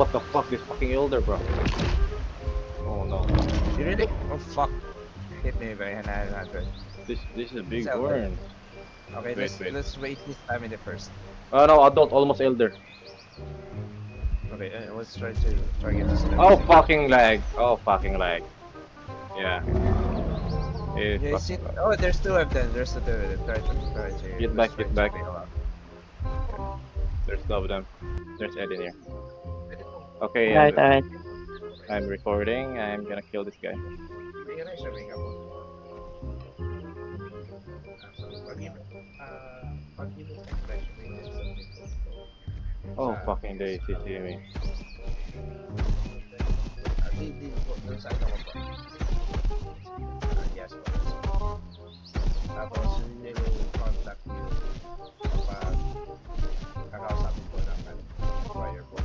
what the fuck? This fucking elder, bro. Oh no. You really? Oh fuck. Hit me by 900. This is a big It's elder. burn. Okay, Wait. let's wait this time in the first. Oh no, adult, almost elder. Okay, let's try to target this. Oh fucking lag. Oh fucking lag. Yeah. It Yeah, fucking lag. oh, there's two of them. There's two of them. Try to. Get Let's back, try get to back. bail out. There's two of them. There's Ed in here. Okay, Alright, alright. I'm recording. I'm gonna kill this guy. Oh fucking days, you see me. Doon sa ano ko po. Yes po. Tapos yun yung contact nyo kapag kakausapin po ng wire po.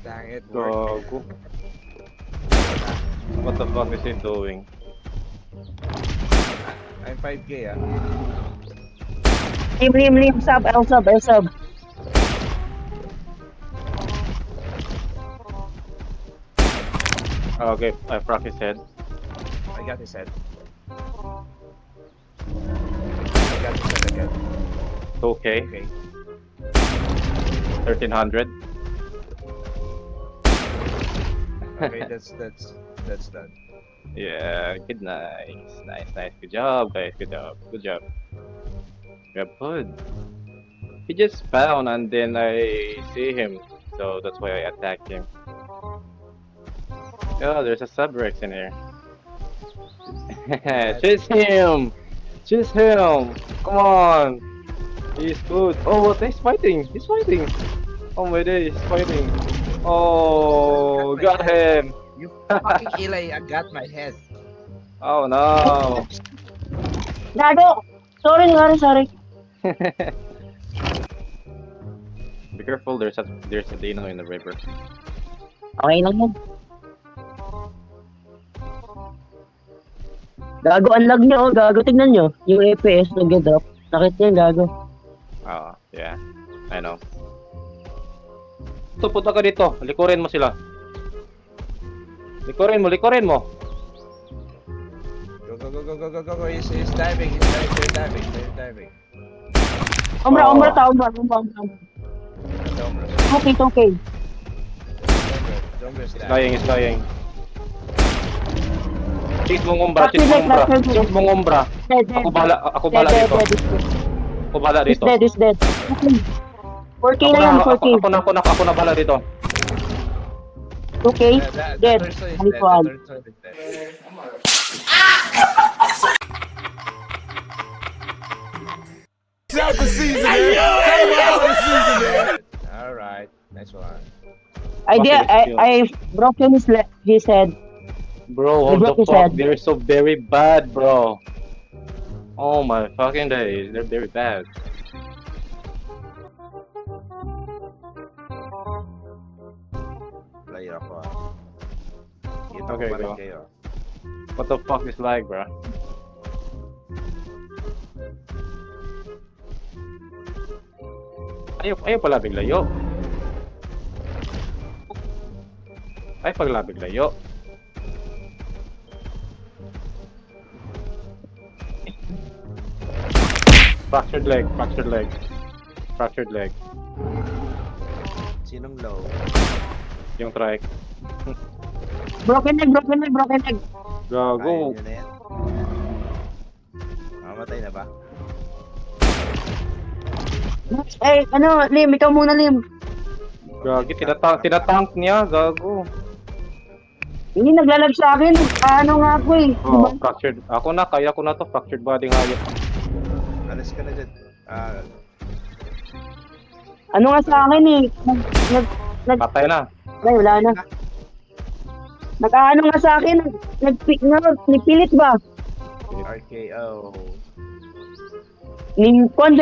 Dang it, work. Gago. What the fuck is he doing? I'm 5k ah. Lim, sub, L sub. Okay, I frack his head. I got his head. I got his head again. 2k, Okay. 1300. Okay, that's done. Yeah, good, nice. Good job, guys. Good job. Yeah, good. He just spawned and then I see him, so that's why I attacked him. Oh, there's a Subrex in here. Chase him! Chase him! Come on! He's good. Oh, what? He's fighting! Oh my day, he's fighting! Oh, got him! You fucking Eli, I got my head. Oh no! Gago! Sorry. Be careful, there's a Dino in the river. Okay lang yan. Gago, ang lag nyo, gago. Tignan nyo. Yung FPS nag-drop. Nakit yan, gago. Oh, yeah. I know. So, punta ka dito. Likurin mo sila. Likurin mo. Go. He's diving. They're diving. Umbra. Okay. Jungler's He's dying. Shoot mong umbra. Dead. Ako bala dito. Ako bala dito. He's dead. Okay. 4K na yan, 4K. Ako na bala dito. 2K? Dead. Halikuan. Alright, nice one. I broken his head. Bro, what broke the his fuck? head. They're so very bad, bro. Oh my fucking days. They're very bad. Player ako ah. Okay, pa rin go. kayo. What the fuck is lag, bro? Ayaw pala biglayo. Ay paglabig layo. Fractured leg. Sinong low? Yung trike. Broken leg. Gago. Kaya nyo na yan. Mamatay na ba? Lim, ikaw muna, Lim. Gagi, tinatank niya, gago. Hindi naglalag sa akin. Ano nga ako eh. Oh, fractured. Kaya ko na to, fractured body hayop. Alis ka na dyan. Ano nga sa akin eh. Patay na. Ay, wala na. Nag-ano nga sa akin. Nagpilit ba? RKO. Lincoln.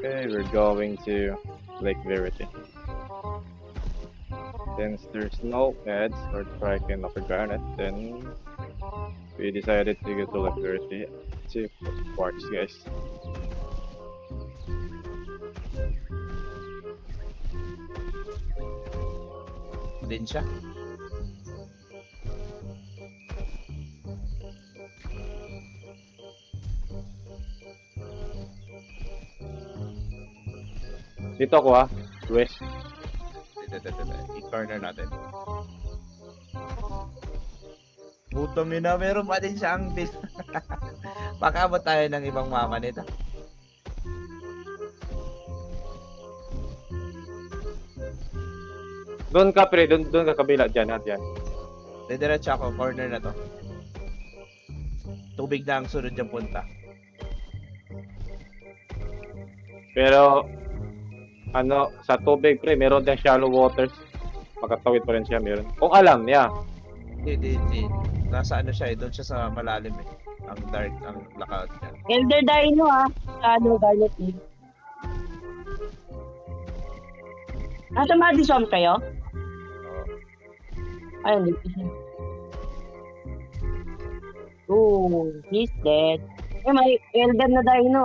Okay, we're going to Lake Verity. Since there's no heads or Kraken of Garnet, then we decided to go to Lake Verity to Quartz, guys. Din siya. Dito ako west. Dito. I-corner natin. Gutom yun na, meron pa din siya ang din. Pakabot tayo ng ibang mama nito. Doon ka pre, doon ka kabila dyan, dyan. Didiretso ako, corner na to. Tubig na ang sunod yung punta. Pero ano, sa tubig pre, meron din shallow waters. Makatawid pa rin siya, meron. Kung alam niya. Hindi. Nasa ano siya eh, doon siya sa malalim eh. Ang dark, ang blackout niya. Elder Dino Ano, Garnet eh. Nasa Madison kayo? Oo. Ayun, dito siya. Oh, he's dead. May Elder na Dino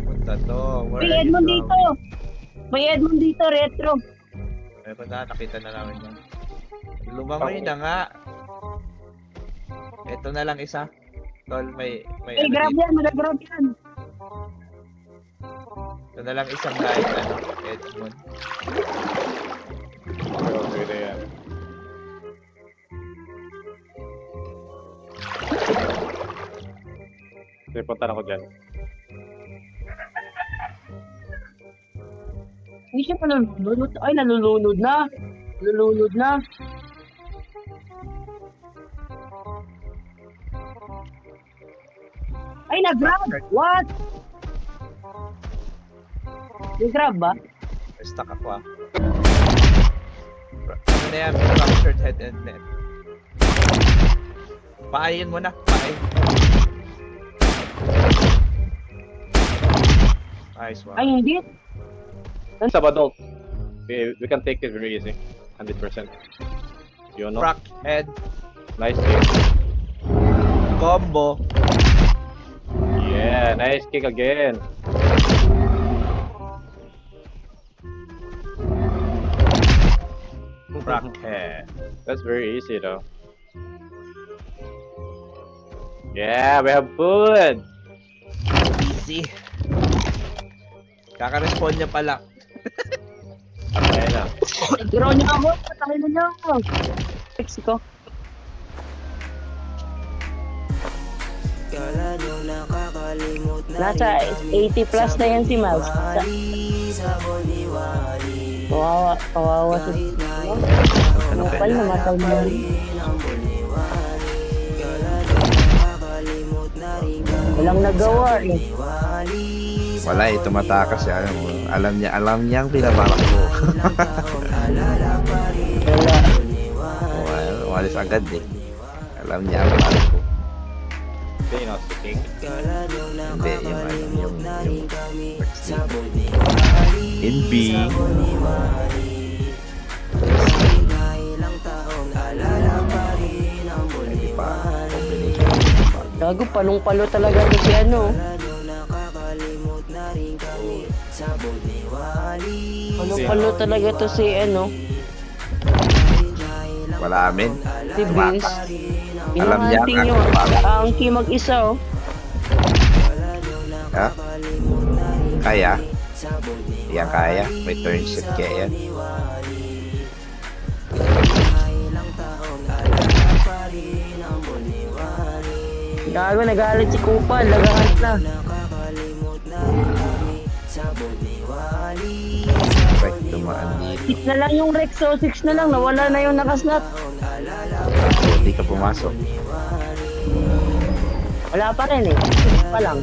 Punta to. Where May are you Edmond from? dito. May Edmond dito, retro. Meron na, nakita na namin yan. Lumangoy na nga. Ito na lang isa. Tol, may Ay, grab dito. yan, mag-grab yan. Ito na lang isang light, Edmond. Okay na yan. Sige, punta na ako dyan. Hindi siya pa nalulunod. Ay, nalulunod na. Nalulunod na. Ay, nag-grab! What? Nag-grab ba? Stuck ako Ano na yan? Fractured head and neck. Paayin mo na. Paayin. Nice one. Ay, hindi. Sabado, we can take it very easy. 100%. You know? Crack head Nice kick. combo. Yeah, nice kick again. Crack head. That's very easy though. Yeah, we have food. Easy. Kaka-respawn niya pala. Ayun na. Nag-draw niya ako. Patay na niya ako. Mexico. Nasa 80 plus na yan si Miles. Kawawa si ano pala, namatay na yun. Walang nagawa eh. Wala eh, tumatakas siya. Alam niya ang pinabalak mo. Wala. Well, umalis agad eh. Alam niya ang balak ko. Hindi, no, sticking. Hindi, yung in B. Hindi pa, combination. Gago, palong-palo talaga ito si ano. Palong-palo talaga to si ano. Wala amin. Si Vince. Alam niya Pinanganting ang yung ano. ang key mag-isa oh. Ha? Kaya? Yan kaya. May turn shift kaya yan. Gago, nagalit si Kupal. Lagahan na. Right, dumaan dito. 6 na lang yung Rex oh. 6 na lang. Nawala na yung nakasnap. Hindi ka pumasok. Wala pa rin eh. 6 pa lang.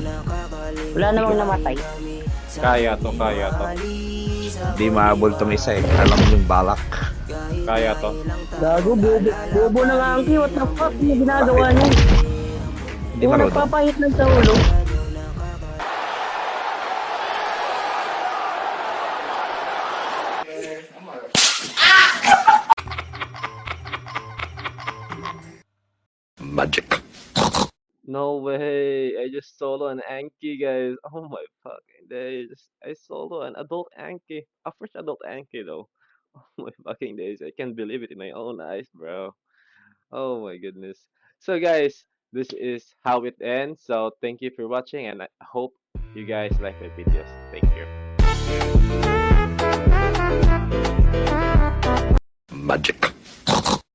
Wala namang namatay. Kaya to. Hindi mahabol tong isa eh. Alam mo yung balak. Kaya to. Gago, bobo na nga ang key. What the fuck? Ano ginagawa niya? Hindi Kung marunong. nagpapahit ng sa ulo. No way. I just solo an Anki, guys. Oh my fucking days. I solo an adult Anki. A fresh adult Anki, though. Oh my fucking days. I can't believe it in my own eyes, bro. Oh my goodness. So, guys, this is how it ends. So, thank you for watching, and I hope you guys like my videos. Thank you. Magic.